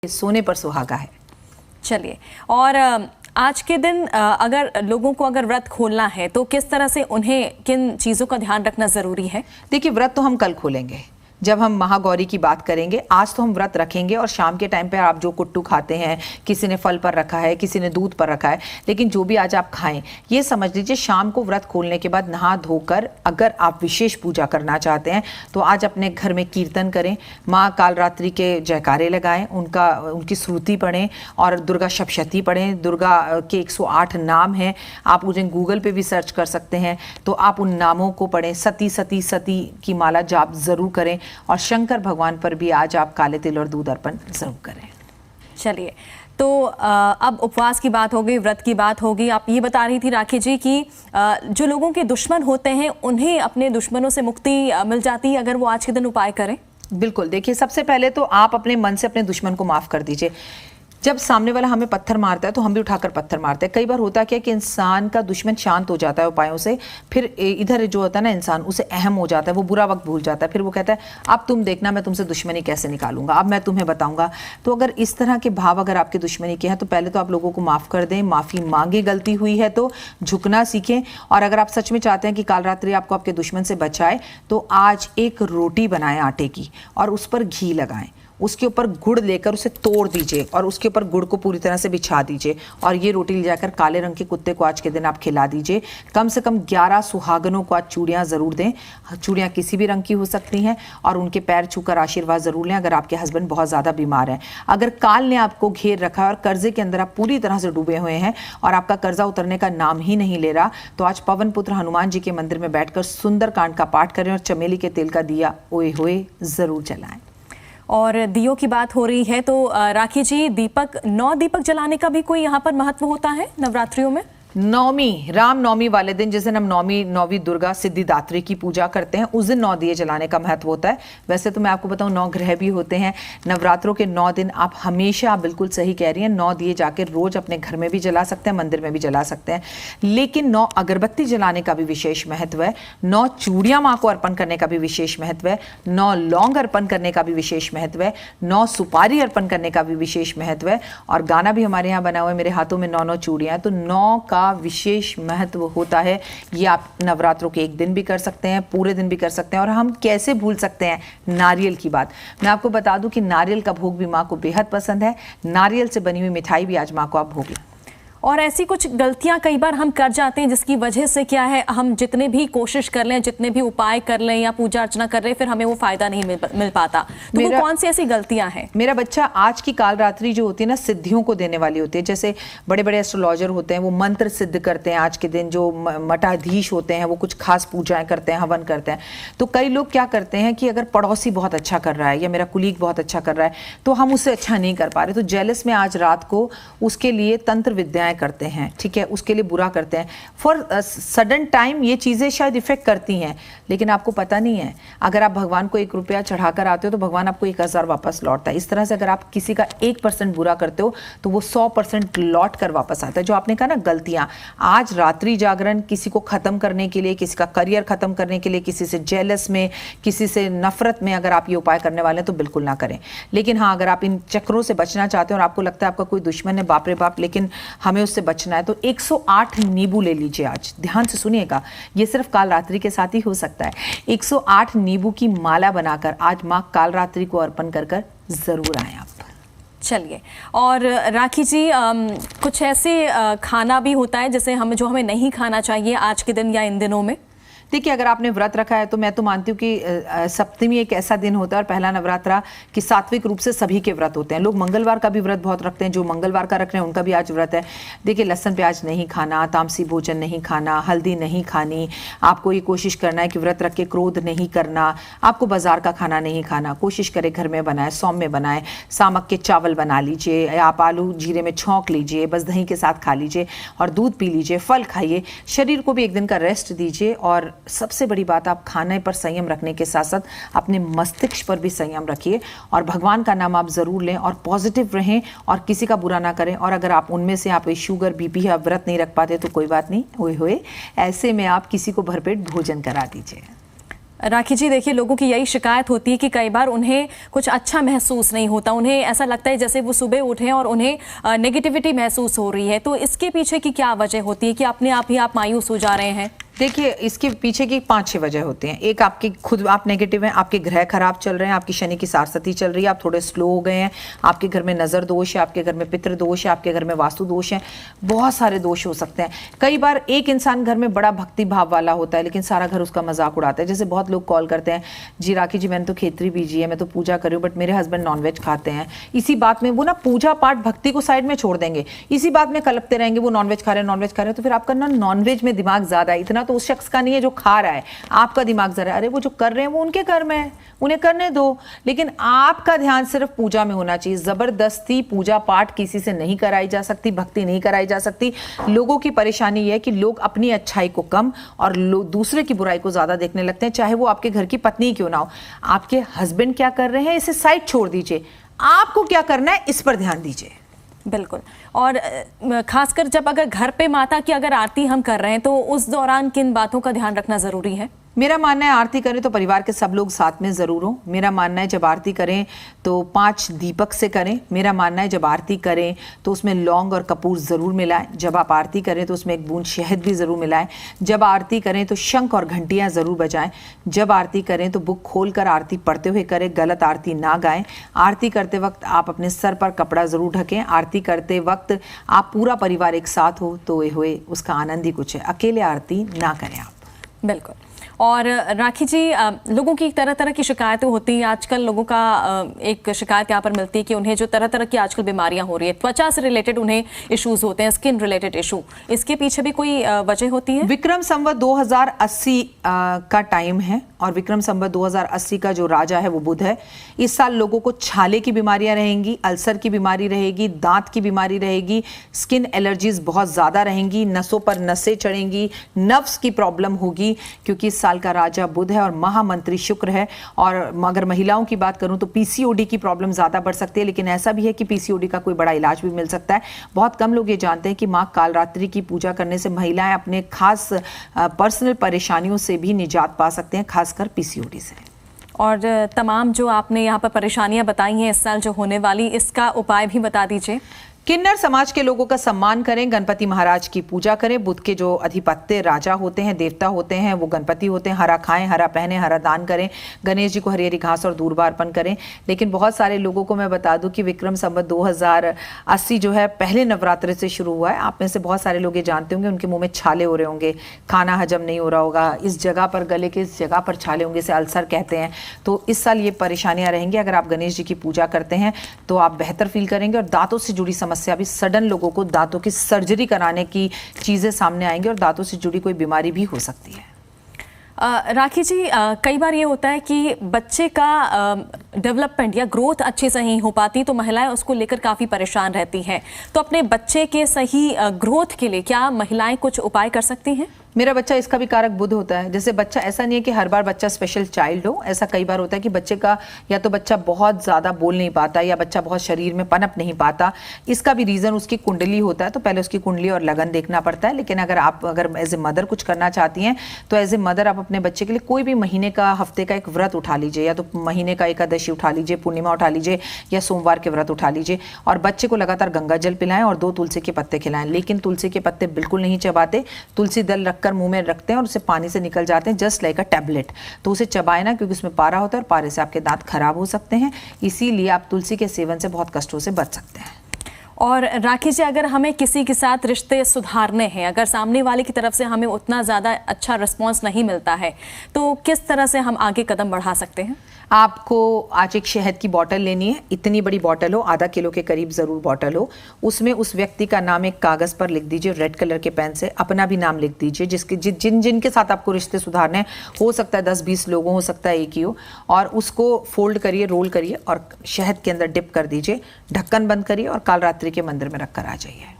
सोने पर सुहागा है। चलिए, और आज के दिन अगर लोगों को अगर व्रत खोलना है तो किस तरह से उन्हें किन चीज़ों का ध्यान रखना ज़रूरी है? देखिए, व्रत तो हम कल खोलेंगे जब हम महागौरी की बात करेंगे। आज तो हम व्रत रखेंगे और शाम के टाइम पे आप जो कुट्टू खाते हैं, किसी ने फल पर रखा है, किसी ने दूध पर रखा है, लेकिन जो भी आज आप खाएं, ये समझ लीजिए शाम को व्रत खोलने के बाद नहा धोकर अगर आप विशेष पूजा करना चाहते हैं तो आज अपने घर में कीर्तन करें, माँ कालरात्रि के जयकारे लगाएं, उनकी श्रुति पढ़ें और दुर्गा सप्तशती पढ़ें। दुर्गा के 108 नाम हैं, आप उन्हें गूगल पे भी सर्च कर सकते हैं, तो आप उन नामों को पढ़ें। सती सती सती की माला जाप जरूर करें और शंकर भगवान पर भी आज आप काले तिल और दूध अर्पण जरूर करें। चलिए, तो अब उपवास की बात हो गई, व्रत की बात हो गई। आप ये बता रही थी राखी जी कि जो लोगों के दुश्मन होते हैं उन्हें अपने दुश्मनों से मुक्ति मिल जाती है अगर वो आज के दिन उपाय करें। बिल्कुल, देखिए, सबसे पहले तो आप अपने मन से अपने दुश्मन को माफ कर दीजिए। जब सामने वाला हमें पत्थर मारता है तो हम भी उठाकर पत्थर मारते हैं। कई बार होता क्या कि इंसान का दुश्मन शांत हो जाता है उपायों से, फिर इधर जो होता है ना इंसान, उसे अहम हो जाता है, वो बुरा वक्त भूल जाता है, फिर वो कहता है अब तुम देखना मैं तुमसे दुश्मनी कैसे निकालूंगा, अब मैं तुम्हें बताऊंगा। तो अगर इस तरह के भाव अगर आपके दुश्मनी के हैं तो पहले तो आप लोगों को माफ़ कर दें, माफ़ी मांगे, गलती हुई है तो झुकना सीखें। और अगर आप सच में चाहते हैं कि कालरात्रि आपको आपके दुश्मन से बचाए तो आज एक रोटी बनाएं आटे की और उस पर घी लगाएं, उसके ऊपर गुड़ लेकर उसे तोड़ दीजिए और उसके ऊपर गुड़ को पूरी तरह से बिछा दीजिए और ये रोटी ले जाकर काले रंग के कुत्ते को आज के दिन आप खिला दीजिए। कम से कम 11 सुहागनों को आज चूड़ियाँ ज़रूर दें। चूड़ियाँ किसी भी रंग की हो सकती हैं और उनके पैर छूकर आशीर्वाद ज़रूर लें अगर आपके हस्बैंड बहुत ज़्यादा बीमार हैं। अगर काल ने आपको घेर रखा है और कर्जे के अंदर आप पूरी तरह से डूबे हुए हैं और आपका कर्जा उतरने का नाम ही नहीं ले रहा, तो आज पवन पुत्र हनुमान जी के मंदिर में बैठकर सुंदरकांड का पाठ करें और चमेली के तेल का दिया ओए होए ज़रूर जलाएं। और दियों की बात हो रही है तो राखी जी, 9 दीपक जलाने का भी कोई यहाँ पर महत्व होता है नवरात्रियों में? नवमी, राम नवमी वाले दिन जिस दिन हम नौवीं दुर्गा सिद्धिदात्री की पूजा करते हैं, उस दिन 9 दिए जलाने का महत्व होता है। वैसे तो मैं आपको बताऊं 9 ग्रह भी होते हैं। नवरात्रों के 9 दिन आप हमेशा, आप बिल्कुल सही कह रही हैं, 9 दिए जाकर रोज अपने घर में भी जला सकते हैं, मंदिर में भी जला सकते हैं। लेकिन 9 अगरबत्ती जलाने का भी विशेष महत्व है, 9 चूड़ियां माँ को अर्पण करने का भी विशेष महत्व है, 9 लौंग अर्पण करने का भी विशेष महत्व है, 9 सुपारी अर्पण करने का भी विशेष महत्व है। और गाना भी हमारे यहाँ बना हुआ है, मेरे हाथों में 9 चूड़ियां, तो 9 का विशेष महत्व होता है। ये आप नवरात्रों के एक दिन भी कर सकते हैं, पूरे दिन भी कर सकते हैं। और हम कैसे भूल सकते हैं नारियल की बात। मैं आपको बता दूं कि नारियल का भोग भी माँ को बेहद पसंद है। नारियल से बनी हुई मिठाई भी आज माँ को आप भोग लें। और ऐसी कुछ गलतियां कई बार हम कर जाते हैं जिसकी वजह से क्या है, हम जितने भी कोशिश कर लें, जितने भी उपाय कर लें या पूजा अर्चना कर रहे हैं, फिर हमें वो फायदा नहीं मिल पाता। तो वो कौन सी ऐसी गलतियां हैं? मेरा बच्चा, आज की कालरात्रि जो होती है ना, सिद्धियों को देने वाली होती है। जैसे बड़े बड़े एस्ट्रोलॉजर होते हैं, वो मंत्र सिद्ध करते हैं आज के दिन। जो मठाधीश होते हैं वो कुछ खास पूजाएं करते हैं, हवन करते हैं। तो कई लोग क्या करते हैं कि अगर पड़ोसी बहुत अच्छा कर रहा है या मेरा कुलीग बहुत अच्छा कर रहा है तो हम उससे अच्छा नहीं कर पा रहे, तो जेलस में आज रात को उसके लिए तंत्र विद्याएं करते हैं, ठीक है, उसके लिए बुरा करते हैं। फॉर सडन टाइम ये चीज़ें शायद इफेक्ट करती हैं, लेकिन आपको पता नहीं है। अगर आप भगवान को 1 रुपया चढ़ाकर आते हो तो भगवान आपको 1000 वापस लौटता है। इस तरह से अगर आप किसी का 1% बुरा करते हो तो वो 100% लौट कर वापस आता है। जो आपने कहा ना गलतियां, आज रात्रि जागरण किसी को ख़त्म करने के लिए, किसी का करियर ख़त्म करने के लिए, किसी से जेलस में, किसी से नफरत में अगर आप ये उपाय करने वाले हैं तो बिल्कुल ना करें। लेकिन हाँ, अगर आप इन चक्रों से बचना चाहते हैं और आपको लगता है आपका कोई दुश्मन है, बाप रे बाप, लेकिन हमें उससे बचना है, तो 108 नींबू ले लीजिए। आज ध्यान से सुनिएगा, ये सिर्फ कालरात्रि के साथ ही हो सकता है। 108 नींबू की माला बनाकर आज माँ कालरात्रि को अर्पण कर जरूर आए आप। चलिए, और राखी जी, कुछ ऐसे खाना भी होता है जैसे हमें नहीं खाना चाहिए आज के दिन या इन दिनों में? देखिए, अगर आपने व्रत रखा है तो मैं तो मानती हूँ कि सप्तमी एक ऐसा दिन होता है और पहला नवरात्रा कि सात्विक रूप से सभी के व्रत होते हैं। लोग मंगलवार का भी व्रत बहुत रखते हैं, जो मंगलवार का रख रहे हैं उनका भी आज व्रत है। देखिए, लहसुन प्याज नहीं खाना, तामसी भोजन नहीं खाना, हल्दी नहीं खानी। आपको ये कोशिश करना है कि व्रत रख के क्रोध नहीं करना। आपको बाजार का खाना नहीं खाना, कोशिश करें घर में बनाए, सौम्य बनाए। सामक के चावल बना लीजिए, आप आलू जीरे में छौंक लीजिए, बस दही के साथ खा लीजिए और दूध पी लीजिए, फल खाइए। शरीर को भी एक दिन का रेस्ट दीजिए। और सबसे बड़ी बात, आप खाने पर संयम रखने के साथ साथ अपने मस्तिष्क पर भी संयम रखिए और भगवान का नाम आप जरूर लें और पॉजिटिव रहें और किसी का बुरा ना करें। और अगर आप उनमें से आप शुगर बीपी या व्रत नहीं रख पाते तो कोई बात नहीं, ओए होए, ऐसे में आप किसी को भरपेट भोजन करा दीजिए। राखी जी, देखिए, लोगों की यही शिकायत होती है कि कई बार उन्हें कुछ अच्छा महसूस नहीं होता, उन्हें ऐसा लगता है जैसे वो सुबह उठे और उन्हें नेगेटिविटी महसूस हो रही है। तो इसके पीछे की क्या वजह होती है कि अपने आप ही आप मायूस हो जा रहे हैं? देखिए, इसके पीछे की 5-6 वजह होती हैं। एक, आपकी खुद आप नेगेटिव हैं, आपके ग्रह खराब चल रहे हैं, आपकी शनि की सारसती चल रही है, आप थोड़े स्लो हो गए हैं, आपके घर में नज़र दोष है, आपके घर में पितृ दोष है, आपके घर में वास्तु दोष है, बहुत सारे दोष हो सकते हैं। कई बार एक इंसान घर में बड़ा भक्ति भाव वाला होता है लेकिन सारा घर उसका मजाक उड़ाता है। जैसे बहुत लोग कॉल करते हैं, जी राखी जी मैंने तो खेतरी बीजी है, मैं तो पूजा कर रही हूँ, बट मेरे हस्बैंड नॉनवेज खाते हैं। इसी बात में वो ना पूजा पाठ भक्ति को साइड में छोड़ देंगे, इसी बात में कलपते रहेंगे, वो नॉनवेज खा रहे हैं, नॉनवेज खा रहे हैं। तो फिर आपका ना नॉनवेज में दिमाग ज्यादा है, इतना तो उस शख्स का नहीं है जो खा रहा है, आपका दिमाग जरा, अरे वो जो कर रहे हैं वो उनके कर्म है, उन्हें करने दो। लेकिन आपका ध्यान सिर्फ पूजा में होना चाहिए। जबरदस्ती पूजा पाठ किसी से नहीं कराई जा सकती, भक्ति नहीं कराई जा सकती। लोगों की परेशानी यह है कि लोग अपनी अच्छाई को कम और दूसरे की बुराई को ज्यादा देखने लगते हैं, चाहे वो आपके घर की पत्नी क्यों ना हो। आपके हस्बैंड क्या कर रहे हैं इसे साइड छोड़ दीजिए, आपको क्या करना है इस पर ध्यान दीजिए। बिल्कुल। और खासकर जब अगर घर पे माता की अगर आरती हम कर रहे हैं तो उस दौरान किन बातों का ध्यान रखना जरूरी है? मेरा मानना है आरती करें तो परिवार के सब लोग साथ में जरूर हो। मेरा मानना है जब आरती करें तो 5 दीपक से करें। मेरा मानना है जब आरती करें तो उसमें लौंग और कपूर जरूर मिलाएं। जब आप आरती करें तो उसमें 1 बूंद शहद भी जरूर मिलाएं। जब आरती करें तो शंख और घंटियां जरूर बजाएं। जब आरती करें तो बुक खोल कर आरती पढ़ते हुए करें, गलत आरती ना गाएं। आरती करते वक्त आप अपने सर पर कपड़ा जरूर ढकें। आरती करते वक्त आप पूरा परिवार एक साथ हो तो हुए उसका आनंद ही कुछ है। अकेले आरती ना करें आप। बिल्कुल। और राखी जी, लोगों की तरह तरह की शिकायतें होती हैं। आजकल लोगों का एक शिकायत यहाँ पर मिलती है कि उन्हें जो तरह तरह की आजकल बीमारियां हो रही है, त्वचा से रिलेटेड उन्हें इश्यूज होते हैं, स्किन रिलेटेड इशू, इसके पीछे भी कोई वजह होती है? विक्रम संवत 2080 का टाइम है और विक्रम संवत 2080 का जो राजा है वो बुध है। इस साल लोगों को छाले की बीमारियां रहेंगी, अल्सर की बीमारी रहेगी, दांत की बीमारी रहेगी, स्किन एलर्जीज बहुत ज्यादा रहेंगी, नसों पर नसें चढ़ेंगी, नर्व्स की प्रॉब्लम होगी, क्योंकि इस साल का राजा बुध है और महामंत्री शुक्र है। और अगर महिलाओं की बात करूं तो पीसीओडी की प्रॉब्लम ज्यादा बढ़ सकती है, लेकिन ऐसा भी है कि पीसीओडी का कोई बड़ा इलाज भी मिल सकता है। बहुत कम लोग ये जानते हैं कि मां कालरात्रि की पूजा करने से महिलाएं अपने खास पर्सनल परेशानियों से भी निजात पा सकते हैं, खासकर पीसीओडी से। और तमाम जो आपने यहाँ पर परेशानियां बताई हैं इस साल जो होने वाली, इसका उपाय भी बता दीजिए। किन्नर समाज के लोगों का सम्मान करें, गणपति महाराज की पूजा करें। बुध के जो अधिपत्य राजा होते हैं, देवता होते हैं, वो गणपति होते हैं। हरा खाएं, हरा पहने, हरा दान करें। गणेश जी को हरी हरी घास और दूर्वा अर्पण करें। लेकिन बहुत सारे लोगों को मैं बता दूं कि विक्रम संवत 2080 जो है पहले नवरात्र से शुरू हुआ है। आप में से बहुत सारे लोग ये जानते होंगे, उनके मुंह में छाले हो रहे होंगे, खाना हजम नहीं हो रहा होगा, इस जगह पर गले के इस जगह पर छाले होंगे, इसे अल्सर कहते हैं। तो इस साल ये परेशानियां रहेंगी। अगर आप गणेश जी की पूजा करते हैं तो आप बेहतर फील करेंगे। और दांतों से जुड़ी समस्या भी, सडन लोगों को दांतों की सर्जरी कराने की चीजें सामने आएंगी और दांतों से जुड़ी कोई बीमारी भी हो सकती है। राखी जी, कई बार ये होता है कि बच्चे का डेवलपमेंट या ग्रोथ अच्छे से नहीं हो पाती, तो महिलाएं उसको लेकर काफ़ी परेशान रहती हैं। तो अपने बच्चे के सही ग्रोथ के लिए क्या महिलाएं कुछ उपाय कर सकती हैं? मेरा बच्चा, इसका भी कारक बुध होता है। जैसे बच्चा, ऐसा नहीं है कि हर बार बच्चा स्पेशल चाइल्ड हो। ऐसा कई बार होता है कि बच्चे का या तो बच्चा बहुत ज़्यादा बोल नहीं पाता या बच्चा बहुत शरीर में पनप नहीं पाता। इसका भी रीज़न उसकी कुंडली होता है। तो पहले उसकी कुंडली और लगन देखना पड़ता है। लेकिन अगर एज ए मदर कुछ करना चाहती हैं तो एज ए मदर आप अपने बच्चे के लिए कोई भी महीने का, हफ्ते का एक व्रत उठा लीजिए, या तो महीने का एकादशी उठा लीजिए, पूर्णिमा उठा लीजिए, या सोमवार के व्रत उठा लीजिए और बच्चे को लगातार गंगा जल पिलाएं और 2 तुलसी के पत्ते खिलाएं। लेकिन तुलसी के पत्ते बिल्कुल नहीं चबाते, तुलसी दल रखकर मुंह में रखते हैं और उसे पानी से निकल जाते हैं, जस्ट लाइक अ टैबलेट। तो उसे चबाए ना, क्योंकि उसमें पारा होता है और पारे से आपके दांत खराब हो सकते हैं। इसीलिए आप तुलसी के सेवन से बहुत कष्टों से बच सकते हैं। और राखी जी, अगर हमें किसी के साथ रिश्ते सुधारने हैं, अगर सामने वाले की तरफ से हमें उतना ज़्यादा अच्छा रिस्पॉन्स नहीं मिलता है, तो किस तरह से हम आगे कदम बढ़ा सकते हैं? आपको आज एक शहद की बोतल लेनी है। इतनी बड़ी बोतल हो, आधा किलो के करीब ज़रूर बोतल हो। उसमें उस व्यक्ति का नाम एक कागज़ पर लिख दीजिए, रेड कलर के पेन से। अपना भी नाम लिख दीजिए, जिनके साथ आपको रिश्ते सुधारने, हो सकता है 10-20 लोगों, हो सकता है एक ही हो। और उसको फोल्ड करिए, रोल करिए और शहद के अंदर डिप कर दीजिए, ढक्कन बंद करिए और कालरात्रि के मंदिर में रखकर आ जाइए।